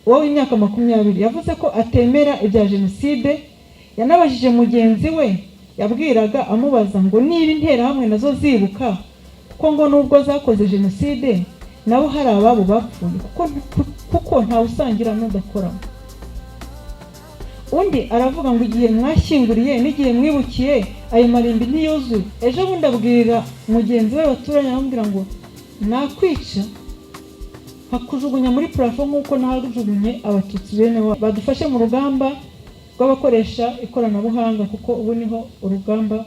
wowe imyaka 20 yavuze ko atemera ibya jenoside. Yanabajije mugenzi we yabwiraga amubaza ngo niba interahamwe nazo zibuka ko ngo nubwo zakoze jenoside nabo hari ababo bapfuye kuko nta usangira n'udakoramo. Undi aravuga ngo igihe mwashyinguriye n'igihe mwibukiye ayo marimbi ntiyuzuye. Ejo bundi abwira mugenzi we baturanye amubwira ngo nakwica hakujugunya muri plafond nk'uko nahajugunye abatutsi bene badufashe mu rugamba rw'abakoresha ikoranabuhanga, kuko ubu niho urugamba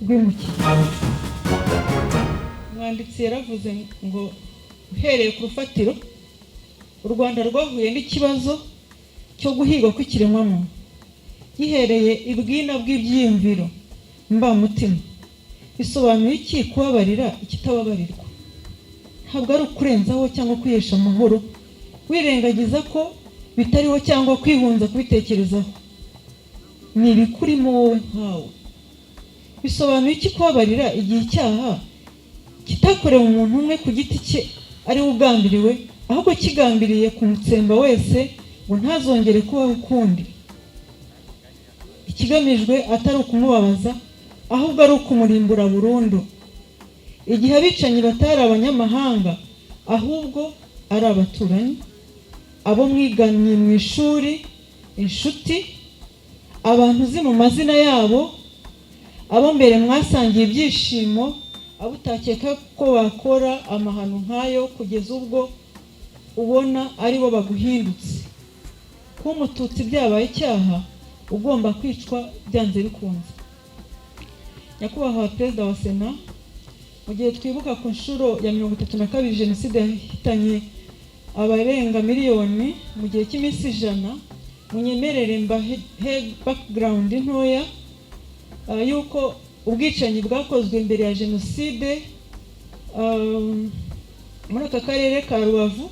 rw'imukiye. Umwanditsi yaravuze ngo uhereye ku rufatiro u Rwanda rwahuye n'ikibazo cyo guhigwa kw'ikiremwamuntu gihereye ibwina bw'ibyiyumviro mbamutima. Bisobanuye iki kubabarira ikitababarirwa? Ntabwo ari ukurenzaho cyangwa kwihesha amahoro wirengagiza ko bitariho cyangwa kwihunza kubitekerezaho. Ni ibikurimo wowe nkawe. Bisobanuye iki kubabarira igihe icyaha kitakorewe umuntu umwe ku giti cye ari ugambiriwe, ahubwo kigambiriye kumutsemba wese ngo ntazongere kubaho ukundi. Ikigamijwe atari ukumubabaza ahubwo ari ukumurimbura burundu. Igihe abicanyi batari abanyamahanga ahubwo ari abaturanyi, abo mwiganye mu ishuri, inshuti, abantu uzi mu mazina yabo, abo mbere mwasangiye ibyishimo, abo utakeka ko bakora amahano nk'ayo kugeza ubwo ubona ari bo baguhindutse. Kuba umututsi byabaye icyaha ugomba kwicwa byanze bikunze. Nyakubahwa Perezida wa Sena, mu gihe twibuka ku nshuro ya 32 jenoside yahitanye abarenga miliyoni mu gihe cy'iminsi 100, munyemerere mbahe background ntoya yuko ubwicanyi bwakozwe mbere ya jenoside muri aka karere ka Rubavu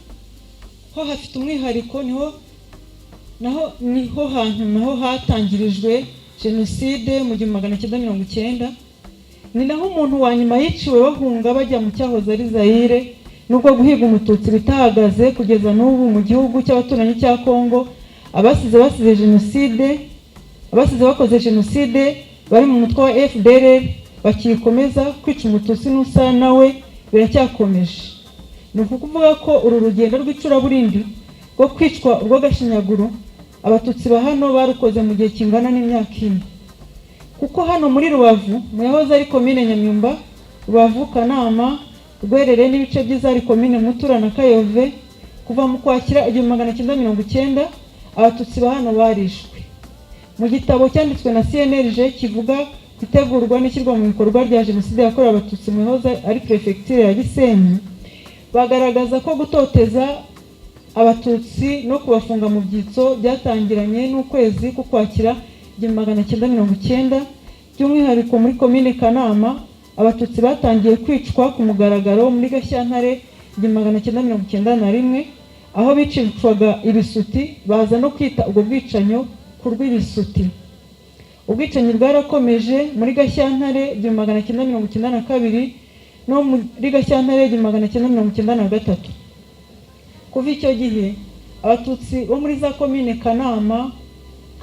ho hafite umwihariko. Niho hantu hatangirijwe jenoside mu 1990. Ni naho umuntu wa nyuma yiciwe bahunga bajya mu cyahoze ari Zaire, nubwo guhiga umututsi bitahagaze kugeza n'ubu mu gihugu cy'abaturanyi cya Kongo. Abasize bakoze jenoside bari mu mutwe wa FDLR bakikomeza kwica umututsi n'usa nawe biracyakomeje. Ni ukuvuga ko uru rugendo rw'icuraburindi rwo kwicwa urw'agashinyaguro abatutsi ba hano barukoze mu gihe kingana n'imyaka 4. Kuko hano muri Rubavu mu yahoze ari komine Nyamyumba, Rubavu, Kanama, Rwerere n'ibice byiza ari komine Mutura na Kayove, kuva mu Kwakira 1990 abatutsi ba hano barishwe. Mu gitabo cyanditswe na CNLG kivuga gutegurwa n'ishyirwa mu bikorwa rya jenoside yakorewe abatutsi mu yahoze ari prefecture ya Gisenyi, bagaragaza ko gutoteza abatutsi no kubafunga mu byitso byatangiranye n'ukwezi k'Ukwakira 1990. By'umwihariko muri komine Kanama abatutsi batangiye kwicwa ku mugaragaro muri Gashyantare 1991, aho bicishwaga ibisuti, baza no kwita ubwo bwicanyo kurw'ibisuti. Ubwicanyi bwarakomeje muri Gashyantare 1992 no muri Gashyantare 1993. Kuva icyo gihe abatutsi bo muri za komine Kanama,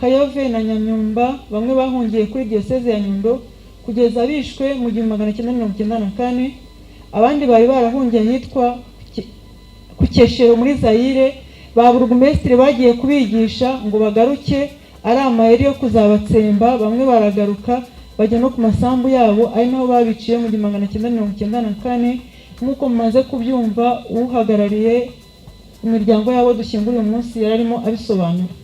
Kayove na Nyamyumba bamwe bahungiye kuri diocese ya Nyundo kugeza bishwe mu 1994. Abandi bari barahungiye hitwa ku Cyeshero muri Zaire. Ba burugumesitiri bagiye kubigisha ngo bagaruke ari amayeri yo kuzabatsemba. Bamwe baragaruka bajya no ku masambu yabo, ari naho babiciye mu 1994. Nk'uko mumaze kubyumva, uhagarariye imiryango yabo dushyingura uyu munsi yararimo abisobanura.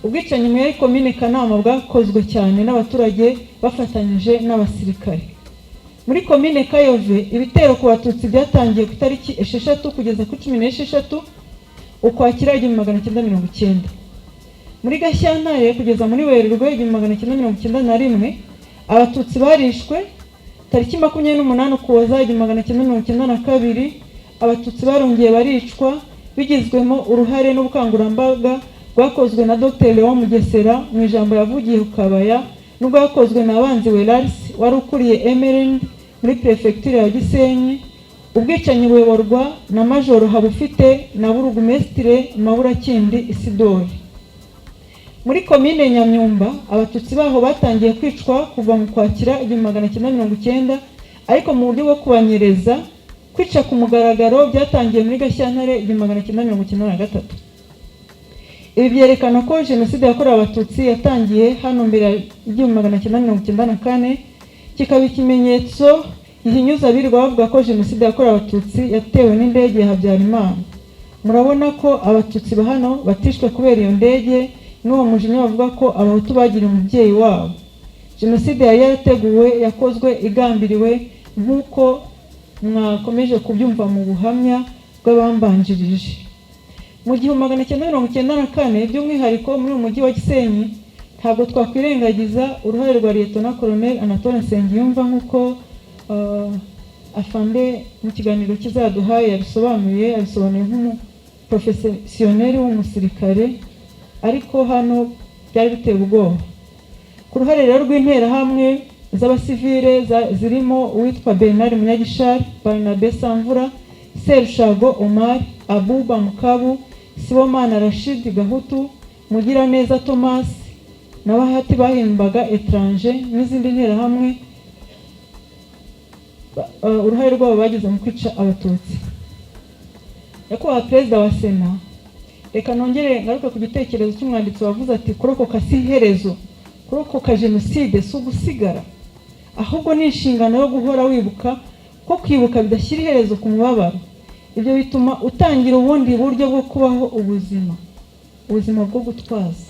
Ubwicanyi muri komine Kanama bwakozwe cyane n'abaturage bafatanyije n'abasirikare. Muri komine Kayove ibitero ku batutsi byatangiye ku itariki 6 kugeza ku 16 Ukwakira 1990. Muri Gashyantare kugeza muri Werurwe 1991 abatutsi barishwe. Tariki 28 Ukuboza 1992 abatutsi barongeye baricwa, bigizwemo uruhare n'ubukangurambaga bwakozwe na Dr. Leon Mugesera mu ijambo yavugiye ku Kabaya, n'ubwakozwe na Abanzi Welars wari ukuriye Emerald muri prefecture ya Gisenyi, ubwicanyi buyoborwa na Majoro Habufite na Burugumesitire Maburakindi Isidore. Muri komine Nyamyumba abatutsi baho batangiye kwicwa kuva mu Kwakira 1990, ariko mu buryo bwo kubanyereza. Kwica ku mugaragaro byatangiye muri Gashyantare 1993. Ibi byerekana ko jenoside yakorewe abatutsi yatangiye hano mbere ya 1994, kikaba ikimenyetso gihinyuza abirirwa bavuga ko jenoside yakorewe abatutsi yatewe n'indege ya Habyarimana. Murabona ko abatutsi ba hano batishwe kubera iyo ndege, n'uwo mujinya bavuga ko abahutu bagira umubyeyi wabo. Jenoside yari yarateguwe, yakozwe, igambiriwe nk'uko mwakomeje kubyumva mu buhamya bw'abambanjirije. Mu 1994 by'umwihariko muri umujyi wa Gisenyi, ntabwo twakwirengagiza uruhare rwa Lieutenant Colonel Anatole Nsengiyumva nk'uko afande mu kiganiro kizaduhaye yabisobanuye nk'umuprofesiyoneri w'umusirikare, ariko hano byari biteye ubwoba. Ku ruhare rero rw'interahamwe z'abasivile zirimo uwitwa Bernard Munyagishari, Barnabe Samvura, Serushago Omar, Abuba Mukabu, Sibomana Rashid Gahutu, Mugiraneza Thomas n'abahati bahimbaga Etranger n'izindi nterahamwe, uruhare rwabo bagize mu kwica abatutsi. Nyakubahwa Perezida wa Sena, reka nongere ngaruka ku gitekerezo cy'umwanditsi wavuze ati kurokoka si iherezo, kurokoka jenoside si ugusigara, ahubwo ni inshingano yo guhora wibuka ko kwibuka bidashyira iherezo ku mubabaro. Ibyo bituma utangira ubundi buryo bwo kubaho ubuzima bwo gutwaza,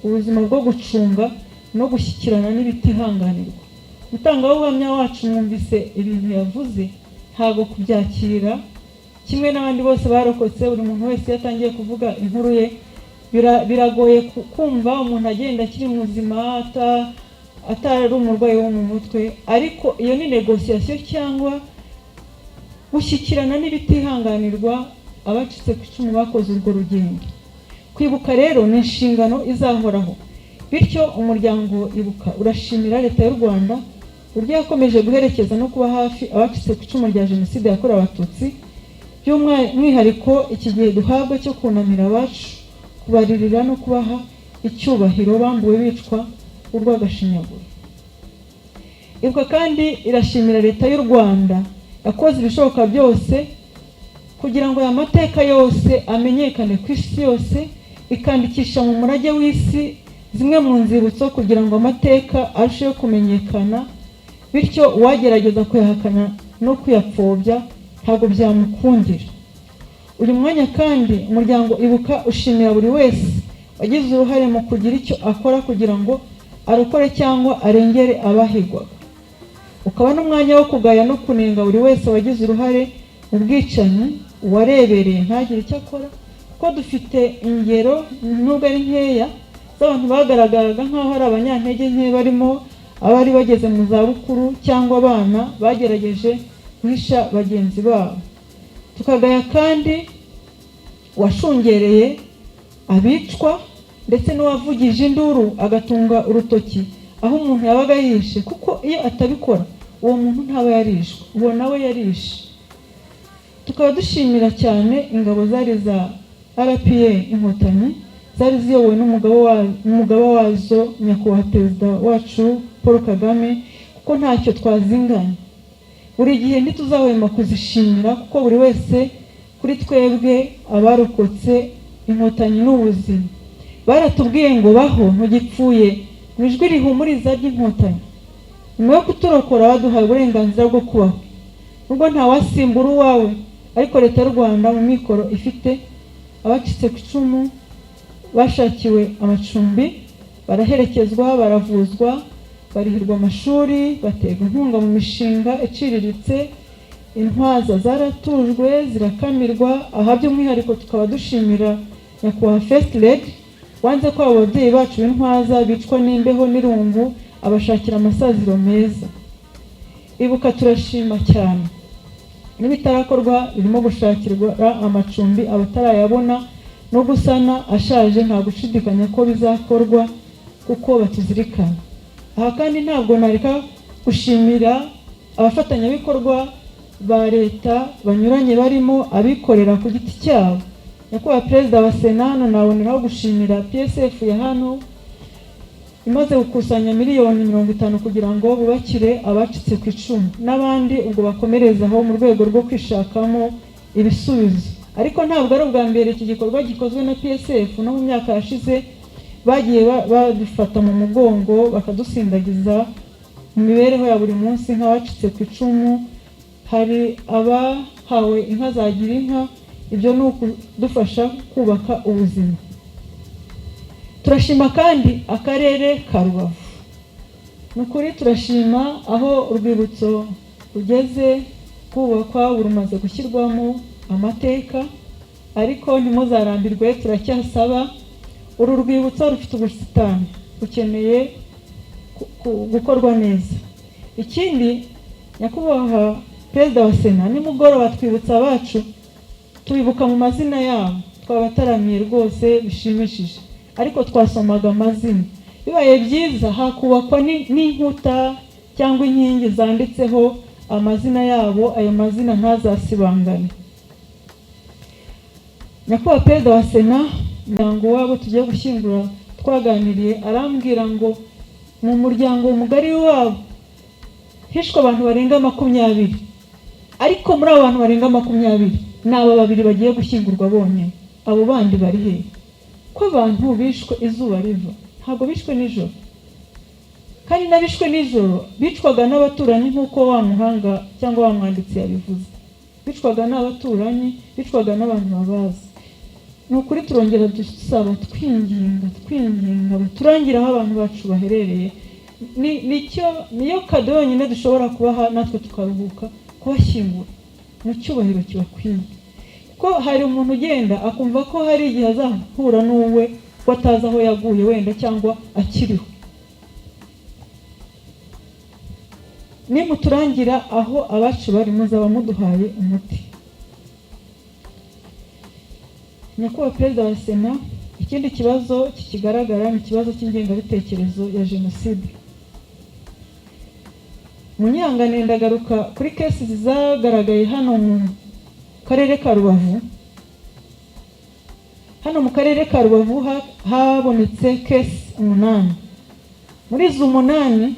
ubuzima bwo gucunga no gushyikirana n'ibitihanganirwa. Umutangabuhamya wacu mwumvise ibintu yavuze, ntago kubyakira kimwe n'abandi bose barokotse. Buri muntu wese yatangiye kuvuga inkuru ye, biragoye kumva umuntu agenda akiri muzima atari umurwayi wo mu mutwe, ariko iyo ni negociation cyangwa gushyikirana n'ibitihanganirwa abacitse ku icumu bakoze urwo rugendo. Kwibuka rero ni inshingano izahoraho, bityo umuryango Ibuka urashimira leta y'u Rwanda uburyo yakomeje guherekeza no kuba hafi abacitse ku icumu rya jenoside yakorewe abatutsi, by'umwihariko iki gihe duhabwa cyo kunamira abacu, kubaririra no kubaha icyubahiro bambuwe bicwa urw'agashinyaguro. Ibuka kandi irashimira leta y'u Rwanda yakoze ibishoboka byose kugira ngo aya mateka yose amenyekane ku isi yose, ikandikisha mu murage w'isi zimwe mu nzibutso kugira ngo amateka arusheho kumenyekana, bityo uwagerageza kuyahakana no kuyapfobya ntabwo byamukundira. Uyu mwanya kandi umuryango Ibuka ushimira buri wese wagize uruhare mu kugira icyo akora kugira ngo arokore cyangwa arengere abahigwaga. Ukaba n'umwanya wo kugaya no kunenga buri wese wagize uruhare mu bwicanyi, uwarebereye ntagire icyo akora, kuko dufite ingero nubwo ari nkeya z'abantu bagaragaraga nk'aho ari abanyantege nke, barimo abari bageze mu zabukuru cyangwa abana bagerageje guhisha bagenzi babo. Tukagaya kandi washungereye abicwa ndetse n'uwavugije induru agatunga urutoki aho umuntu yabaga yishe, kuko iyo atabikora uwo muntu ntaba yarishwe, uwo nawe yarishe. Tukaba dushimira cyane ingabo zari za RPA Inkotanyi, zari ziyobowe n'umugaba wazo nyakubahwa Perezida wacu Paul Kagame, kuko ntacyo twazinganya. Buri gihe ntituzahwema kuzishimira, kuko buri wese kuri twebwe abarokotse Inkotanyi n'ubuzima baratubwiye ngo baho ntugipfuye, mu ijwi rihumuriza ry'Inkotanyi. Nyuma yo kuturokora baduhaye uburenganzira bwo kubaho, nubwo ntawasimbura uwawe, ariko leta y'u Rwanda mu mikoro ifite abacitse ku icumu bashakiwe amacumbi, baraherekezwa, baravuzwa, barihirwa amashuri, baterwa inkunga mu mishinga iciriritse, intwaza zaratujwe zirakamirwa. Aha by'umwihariko tukaba dushimira nyakubahwa First Lady wanze ko ababyeyi bacu b'intwaza bicwa n'imbeho n'irungu, abashakira amasaziro meza. Ibuka turashima cyane, n'ibitarakorwa birimo gushakirwa amacumbi abatarayabona no gusana ashaje, nta gushidikanya ko bizakorwa kuko batuzirikana. Aha kandi ntabwo nareka gushimira abafatanyabikorwa ba leta banyuranye barimo abikorera ku giti cyabo. Nyakubahwa Perezida wa Sena, hano naboneraho gushimira PSF ya hano imaze gukusanya miliyoni 50 kugira ngo bubakire abacitse ku icumu, n'abandi ubwo bakomerezaho mu rwego rwo kwishakamo ibisubizo. Ariko ntabwo ari ubwa mbere iki gikorwa gikozwe na PSF, no mu myaka yashize bagiye badufata mu mugongo bakadusindagiza mu mibereho ya buri munsi nk'abacitse ku icumu. Hari abahawe inka za Girinka, ibyo ni ukudufasha kubaka ubuzima. Turashima kandi akarere ka Rubavu. Nukuri turashima aho urwibutso rugeze kubakwa, burumaze gushyirwamo amateka, ariko ntimuzarambirwe, turacyasaba. Uru rwibutso rufite ubusitani bukeneye gukorwa neza. Ikindi, Nyakubahwa Perezida wa Sena, nimugoroba twibutsa abacu, tubibuka mu mazina yabo, twabataramiye rwose bishimishije, ariko twasomaga amazina. Bibaye byiza hakubakwa n'inkuta cyangwa inkingi zanditseho amazina yabo, ayo mazina ntazasibangane. Nyakubahwa Perezida wa Sena, umuryango wabo tugiye gushyingura twaganiriye, arambwira ngo mu muryango mugari wabo hishwe abantu barenga 20, ariko muri abo bantu barenga 20 n'aba babiri bagiye gushyingurwa bonyine. Abo bandi bari hehe? Ko abantu bishwe izuba riva, ntabwo bishwe nijoro. Kandi nabishwe nijoro bicwaga n'abaturanyi, nk'uko wa muhanga cyangwa wa mwanditsi yabivuze. Bicwaga n'abaturanyi, bicwaga n'abantu babazi. Nukuri turongera dusaba, twinginga turangira aho abantu bacu baherereye. Niyo kado yonyine dushobora kubaha, natwe tukaruhuka kubashyingura mu cyubahiro kibakwiye. Ko hari umuntu ugenda akumva ko hari igihe azahura n'uwe ko atazi aho yaguye wenda cyangwa akiriho. Nimuturangira aho abacu bari, muzaba muduhaye umuti. Nyakubahwa Perezida wa Sena, ikindi kibazo kikigaragara ni ikibazo cy'ingengabitekerezo ya Jenoside. Munyangane ndagaruka kuri kesi zagaragaye hano mu karere ka Rubavu. Hano mu karere ka Rubavu habonetse kesi 8. Muri izo 8,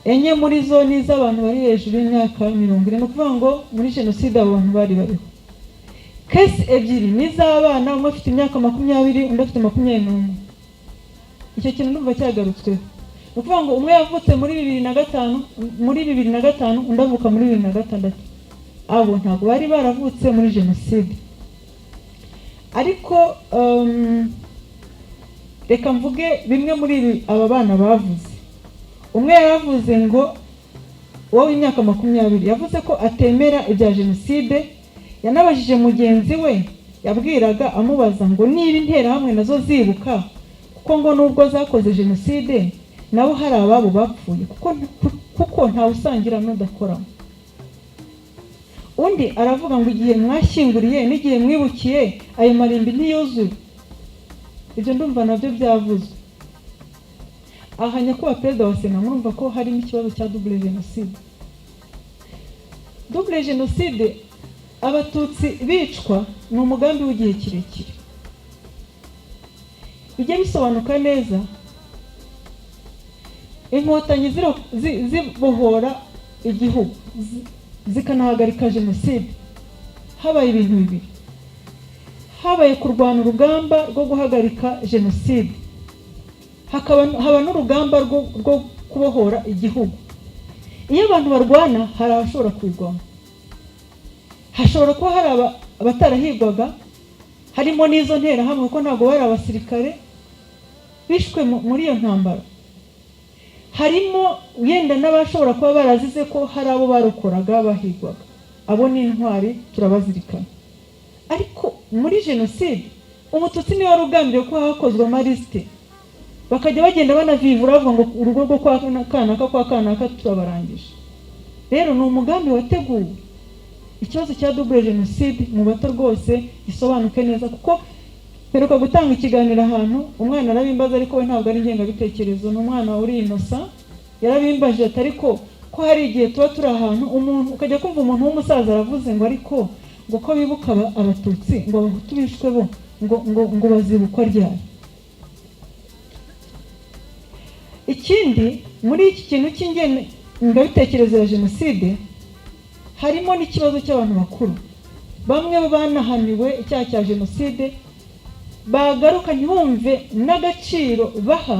enye muri zo ni iz'abantu bari hejuru y'imyaka 40. No kuvuga ngo muri Jenoside abantu bari bariho. Kesi 2 ni iz'abana, umwe afite imyaka 20, undi afite 21. Icyo kintu ndumva cyagarutsweho. No kuvuga ngo umwe yavutse muri 2005, undi avuka muri 2006. Abo ntabwo bari baravutse muri Jenoside. Ariko reka mvuge bimwe muri aba bana bavuze. Umwe yaravuze ngo wowe imyaka 20, yavuze ko atemera ibya Jenoside. Yanabajije mugenzi we, yabwiraga amubaza ngo niba interahamwe nazo zibuka, kuko ngo nubwo zakoze Jenoside nabo hari ababo bapfuye, kuko nta usangira n'udakoramo. Undi aravuga ngo igihe mwashyinguriye n'igihe mwibukiye ayo marimbi ntiyuzuye. Ibyo ndumva nabyo byavuzwe. Aha Nyakubahwa Perezida wa Sena, murumva ko harimo ikibazo cya double Jenoside. Double Jenoside, abatutsi bicwa ni umugambi w'igihe kirekire. Bijye bisobanuka neza, inkotanyi zibohora igihugu zikanahagarika Jenoside, habaye ibintu bibiri. Habaye kurwana urugamba rwo guhagarika Jenoside, haba n'urugamba rwo kubohora igihugu. Iyo abantu barwana, hari abashobora kwigwamo. Hashobora kuba hari abatarahigwaga, harimo n'izo nterahamwe, ko ntabwo bari abasirikare bishwe muri iyo ntambara. Harimo yenda n'abashobora kuba barazize ko hari abo barokoraga bahigwaga. Abo ni intwari, turabazirikana. Ariko muri Jenoside, umututsi niwe wari ugambiriye ko hakozwe amalisite, bakajya bagenda banavivura bavuga ngo urugo rwo kwa kanaka turabarangije. Rero ni umugambi wateguwe. Ikibazo cya double Jenoside mu bato rwose gisobanuke neza, kuko peruka gutanga ikiganiro ahantu umwana arabimbaza, ariko we ntabwo ari ingengabitekerezo, ni umwana uri inosa. Yarabimbaje ati ariko ko hari igihe tuba turi ahantu umuntu ukajya kumva umuntu w'umusaza aravuze ngo ariko ngo ko bibuka abatutsi ngo abahutu bishwe bo ngo bazibukwa ryari. Ikindi muri iki kintu cy'ingengabitekerezo ya jenoside harimo n'ikibazo cy'abantu bakuru, bamwe banahaniwe icyaha cya jenoside bagaruka ntibumve n'agaciro baha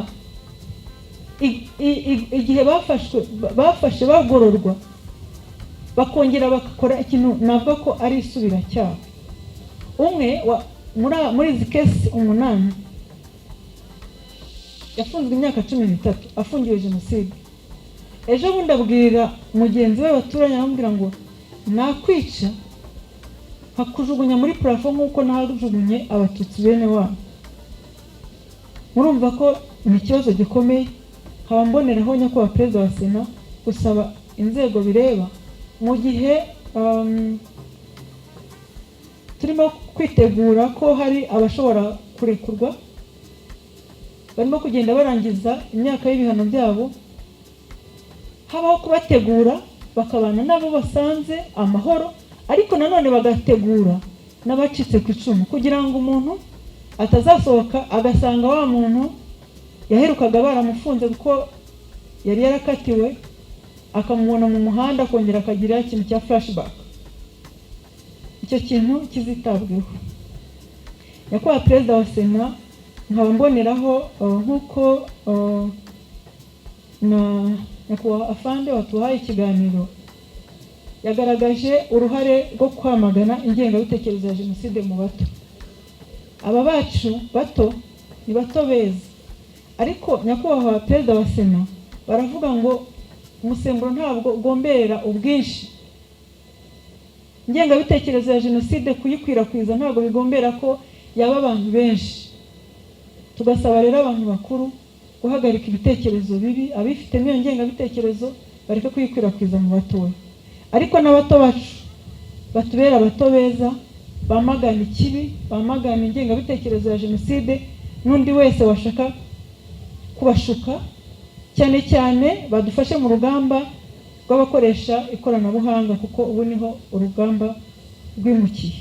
igihe bafashe bagororwa bakongera bagakora ikintu navuga ko ari isubiracyaha. Umwe muri izi kesi 8 yafunzwe imyaka 13 afungiwe jenoside. Ejo bundi abwira mugenzi we baturanye amubwira ngo nakwica hakujugunya muri plafond nk'uko nahajugunye abatutsi bene wabo. Murumva ko ni ikibazo gikomeye. Nkaba mboneraho nyakubahwa perezida wa Sena gusaba inzego bireba mu gihe turimo kwitegura ko hari abashobora kurekurwa, barimo kugenda barangiza imyaka y'ibihano byabo, habaho kubategura bakabana nabo basanze amahoro, ariko nanone bagategura n'abacitse ku icumu kugira ngo umuntu atazasohoka agasanga wa muntu yaherukaga baramufunze kuko yari yarakatiwe, akamubona mu muhanda akongera akagira ikintu cya flashback. Icyo kintu kizitabweho. Nyakubahwa perezida wa Sena nkaba mboneraho nk'uko na nyakubahwa afande watuhaye ikiganiro yagaragaje uruhare rwo kwamagana ingengabitekerezo ya jenoside mu bato. Aba bacu bato ni bato beza, ariko nyakubahwa perezida wa Sena baravuga ngo umusemburo ntabwo ugombera ubwinshi. Ingengabitekerezo ya jenoside kuyikwirakwiza ntabwo bigombera ko yaba abantu benshi. Tugasaba rero abantu bakuru guhagarika ibitekerezo bibi, abifite n'iyo ngengabitekerezo bareke kuyikwirakwiza mu batoya. Ariko n'abato bacu batubera abato beza, bamagana ikibi, bamagana ingengabitekerezo ya jenoside n'undi wese washaka kubashuka, cyane cyane badufashe mu rugamba rw'abakoresha ikoranabuhanga, kuko ubu niho urugamba rwimukiye.